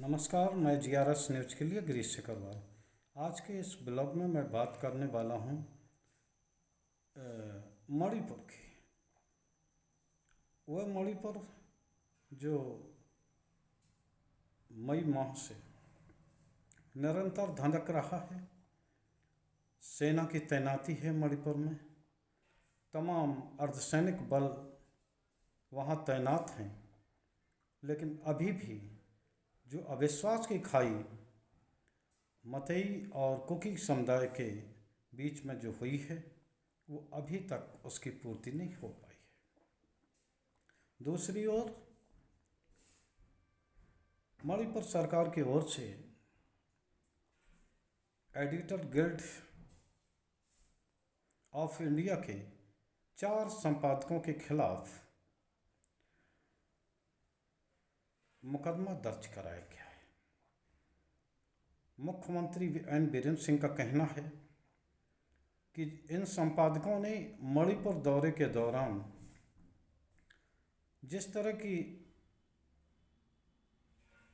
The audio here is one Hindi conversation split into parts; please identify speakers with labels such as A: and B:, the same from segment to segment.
A: नमस्कार, मैं GRS न्यूज़ के लिए गिरीश सिकरवार। आज के इस ब्लॉग में मैं बात करने वाला हूँ मणिपुर की। वह मणिपुर जो मई माह से निरंतर धधक रहा है। सेना की तैनाती है मणिपुर में, तमाम अर्धसैनिक बल वहाँ तैनात हैं, लेकिन अभी भी जो अविश्वास की खाई मतई और कुकी समुदाय के बीच में जो हुई है, वो अभी तक उसकी पूर्ति नहीं हो पाई है। दूसरी ओर मणिपुर सरकार की ओर से एडिटर गिल्ड ऑफ इंडिया के 4 संपादकों के खिलाफ मुकदमा दर्ज कराया गया है। मुख्यमंत्री एन बीरेंद्र सिंह का कहना है कि इन संपादकों ने मणिपुर दौरे के दौरान जिस तरह की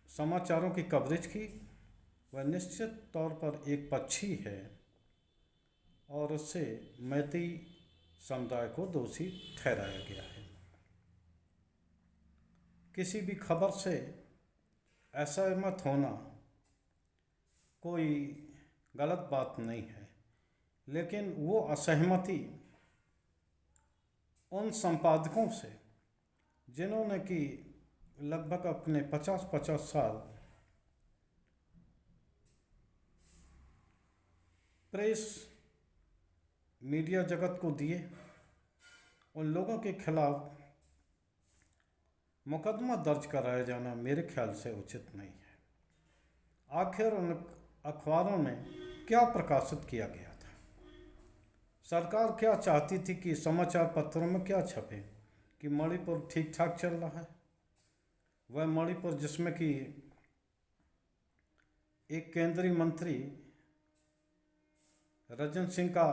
A: समाचारों की कवरेज की, वह निश्चित तौर पर एक पक्षी है और उससे मैती समुदाय को दोषी ठहराया गया है। किसी भी खबर से असहमत होना कोई गलत बात नहीं है, लेकिन वो असहमति उन संपादकों से जिन्होंने कि लगभग अपने 50-50 साल प्रेस मीडिया जगत को दिए, उन लोगों के खिलाफ मुकदमा दर्ज कराया जाना मेरे ख्याल से उचित नहीं है। आखिर उन अखबारों में क्या प्रकाशित किया गया था? सरकार क्या चाहती थी कि समाचार पत्रों में क्या छपे कि मणिपुर ठीक ठाक चल रहा है? वह मणिपुर जिसमें कि एक केंद्रीय मंत्री रजन सिंह का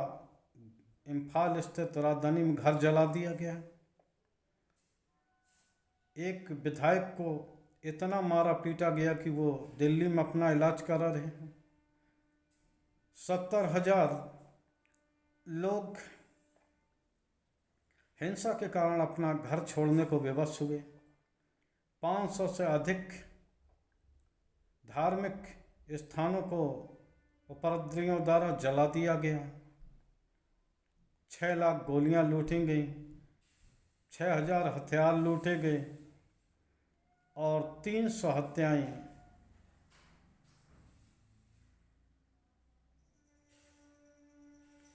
A: इम्फाल स्थित राजधानी में घर जला दिया गया, एक विधायक को इतना मारा पीटा गया कि वो दिल्ली में अपना इलाज करा रहे हैं, 70,000 लोग हिंसा के कारण अपना घर छोड़ने को विवश हुए, 500 से अधिक धार्मिक स्थानों को उपद्रवियों द्वारा जला दिया गया, 6 लाख गोलियां लूटी गई, 6,000 हथियार लूटे गए और 300 हत्याएं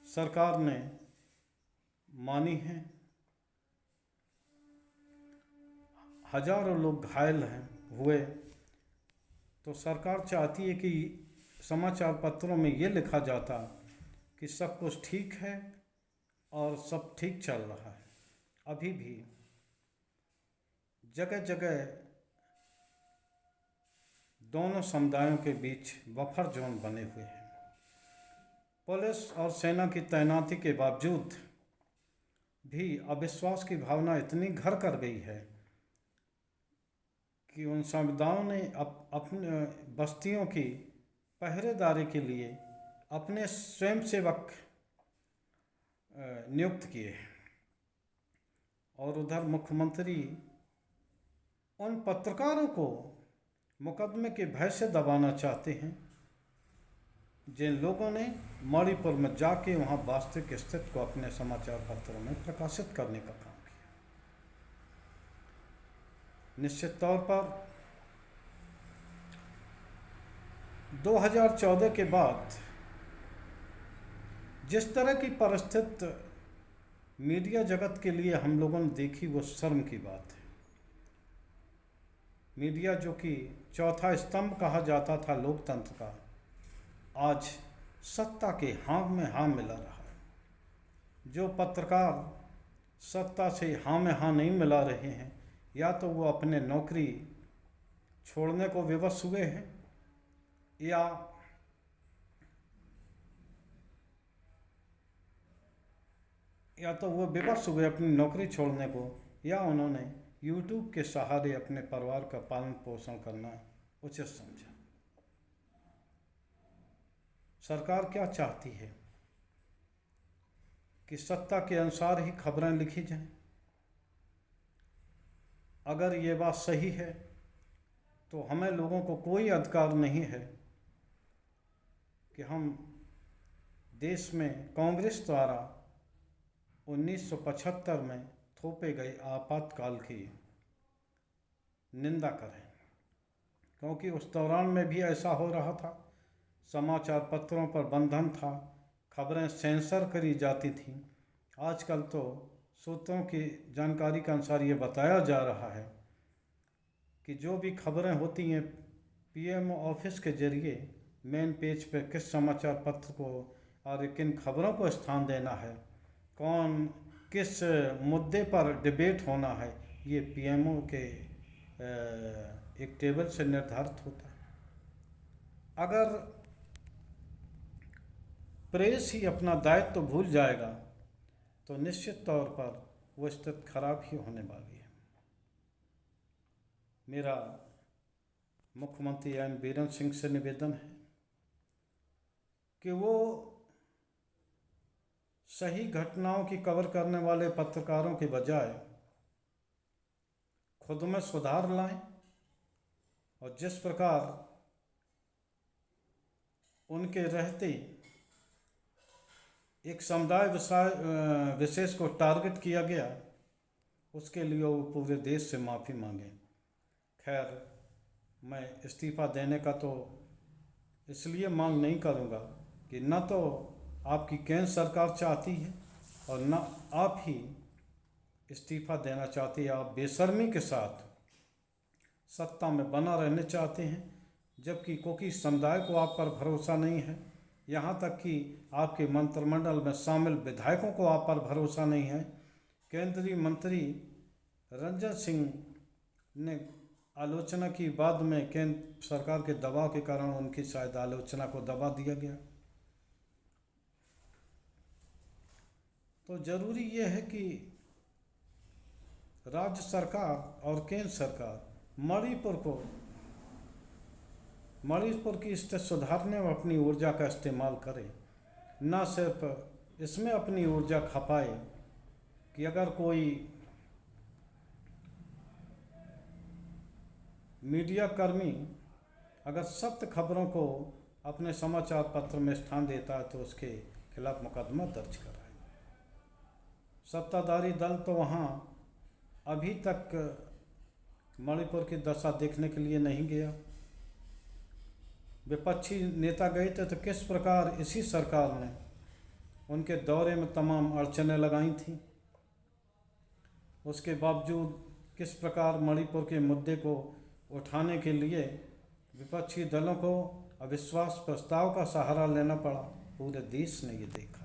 A: सरकार ने मानी हैं। हजारों लोग घायल हुए। तो सरकार चाहती है कि समाचार पत्रों में ये लिखा जाता कि सब कुछ ठीक है और सब ठीक चल रहा है। अभी भी जगह जगह दोनों समुदायों के बीच बफर जोन बने हुए हैं। पुलिस और सेना की तैनाती के बावजूद भी अविश्वास की भावना इतनी घर कर गई है कि उन समुदायों ने अपने बस्तियों की पहरेदारी के लिए अपने स्वयंसेवक नियुक्त किए और उधर मुख्यमंत्री उन पत्रकारों को मुकदमे के भय से दबाना चाहते हैं जिन लोगों ने मणिपुर में जाके वहाँ वास्तविक स्थिति को अपने समाचार पत्रों में प्रकाशित करने का काम किया। निश्चित तौर पर 2014 के बाद जिस तरह की परिस्थिति मीडिया जगत के लिए हम लोगों ने देखी, वो शर्म की बात है। मीडिया जो कि चौथा स्तंभ कहा जाता था लोकतंत्र का, आज सत्ता के हाँ में हाँ मिला रहा है। जो पत्रकार सत्ता से हाँ में हाँ नहीं मिला रहे हैं, या तो वो अपने नौकरी छोड़ने को विवश हुए हैं या तो वो विवश हुए अपनी नौकरी छोड़ने को, या उन्होंने यूट्यूब के सहारे अपने परिवार का पालन पोषण करना उचित समझा। सरकार क्या चाहती है कि सत्ता के अनुसार ही खबरें लिखी जाएं। अगर ये बात सही है तो हमें लोगों को कोई अधिकार नहीं है कि हम देश में कांग्रेस द्वारा 1975 में थोपे गए आपातकाल की निंदा करें, क्योंकि उस दौरान में भी ऐसा हो रहा था। समाचार पत्रों पर बंधन था, खबरें सेंसर करी जाती थीं। आजकल तो सूत्रों की जानकारी के अनुसार ये बताया जा रहा है कि जो भी खबरें होती हैं पीएमओ ऑफिस के जरिए मेन पेज पे किस समाचार पत्र को और किन खबरों को स्थान देना है, कौन किस मुद्दे पर डिबेट होना है, ये पीएमओ के एक टेबल से निर्धारित होता है। अगर प्रेस ही अपना दायित्व तो भूल जाएगा तो निश्चित तौर पर वो स्थिति खराब ही होने वाली है। मेरा मुख्यमंत्री एन बीरेंद्र सिंह से निवेदन है कि वो सही घटनाओं की कवर करने वाले पत्रकारों के बजाय खुद में सुधार लाएं और जिस प्रकार उनके रहते एक समुदाय विशेष को टारगेट किया गया, उसके लिए वो पूरे देश से माफ़ी मांगे। खैर, मैं इस्तीफ़ा देने का तो इसलिए मांग नहीं करूँगा कि न तो आपकी केंद्र सरकार चाहती है और न आप ही इस्तीफ़ा देना चाहती है। आप बेशर्मी के साथ सत्ता में बना रहने चाहते हैं, जबकि कोकी समुदाय को आप पर भरोसा नहीं है। यहाँ तक कि आपके मंत्रिमंडल में शामिल विधायकों को आप पर भरोसा नहीं है। केंद्रीय मंत्री रंजन सिंह ने आलोचना की, बाद में केंद्र सरकार के दबाव के कारण उनकी शायद आलोचना को दबा दिया गया। तो ज़रूरी ये है कि राज्य सरकार और केंद्र सरकार मणिपुर की स्थिति सुधारने में अपनी ऊर्जा का इस्तेमाल करे, न सिर्फ इसमें अपनी ऊर्जा खपाए कि अगर कोई मीडिया कर्मी अगर सत्य खबरों को अपने समाचार पत्र में स्थान देता है तो उसके खिलाफ मुकदमा दर्ज कराए। सत्ताधारी दल तो वहाँ अभी तक मणिपुर की दशा देखने के लिए नहीं गया। विपक्षी नेता गए थे तो किस प्रकार इसी सरकार ने उनके दौरे में तमाम अड़चनें लगाई थीं। उसके बावजूद किस प्रकार मणिपुर के मुद्दे को उठाने के लिए विपक्षी दलों को अविश्वास प्रस्ताव का सहारा लेना पड़ा। पूरे देश ने ये देखा।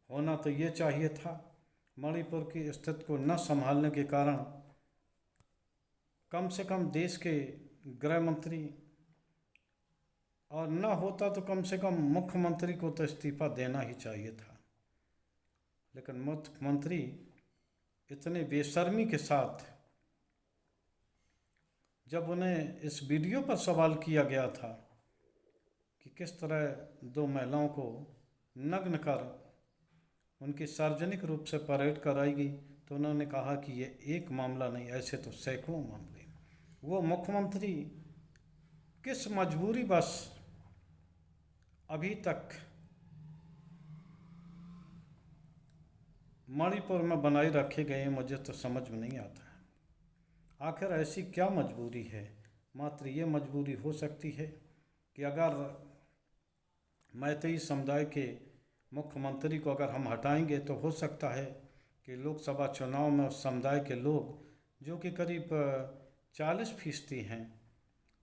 A: होना तो ये चाहिए था, मणिपुर की स्थिति को न संभालने के कारण कम से कम देश के गृह मंत्री, और न होता तो कम से कम मुख्यमंत्री को तो इस्तीफा देना ही चाहिए था। लेकिन मुख्यमंत्री इतने बेशर्मी के साथ, जब उन्हें इस वीडियो पर सवाल किया गया था कि किस तरह दो महिलाओं को नग्न कर उनकी सार्वजनिक रूप से परेड कराई गई, तो उन्होंने कहा कि ये एक मामला नहीं, ऐसे तो सैकड़ों मामले। वो मुख्यमंत्री किस मजबूरी बस अभी तक मणिपुर में बनाए रखे गए हैं, मुझे तो समझ में नहीं आता है। आखिर ऐसी क्या मजबूरी है? मात्र ये मजबूरी हो सकती है कि अगर मैतेई समुदाय के मुख्यमंत्री को अगर हम हटाएंगे तो हो सकता है कि लोकसभा चुनाव में उस समुदाय के लोग जो कि करीब 40% हैं,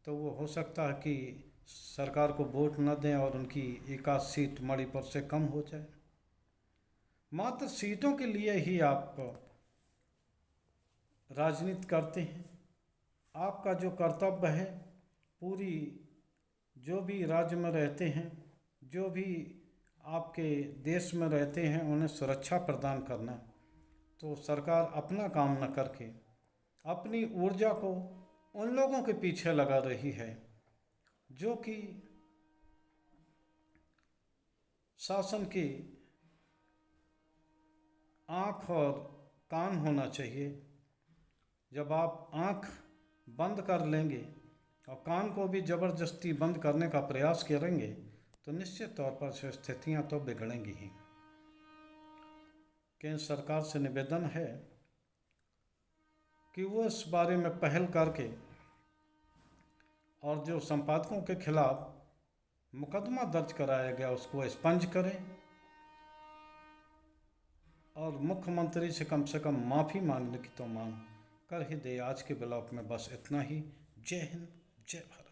A: तो वो हो सकता है कि सरकार को वोट न दें और उनकी एक आध सीट मणिपुर से कम हो जाए। मात्र सीटों के लिए ही आप राजनीति करते हैं। आपका जो कर्तव्य है, पूरी जो भी राज्य में रहते हैं, जो भी आपके देश में रहते हैं, उन्हें सुरक्षा प्रदान करना। तो सरकार अपना काम न करके अपनी ऊर्जा को उन लोगों के पीछे लगा रही है जो कि शासन की आँख और कान होना चाहिए। जब आप आँख बंद कर लेंगे और कान को भी ज़बरदस्ती बंद करने का प्रयास करेंगे तो निश्चित तौर पर से स्थितियाँ तो बिगड़ेंगी ही। केंद्र सरकार से निवेदन है कि वो इस बारे में पहल करके और जो संपादकों के खिलाफ मुकदमा दर्ज कराया गया उसको एक्सपंज करें और मुख्यमंत्री से कम माफ़ी मांगने की तो मांग कर ही दे। आज के ब्लॉग में बस इतना ही। जय हिंद, जय भारत।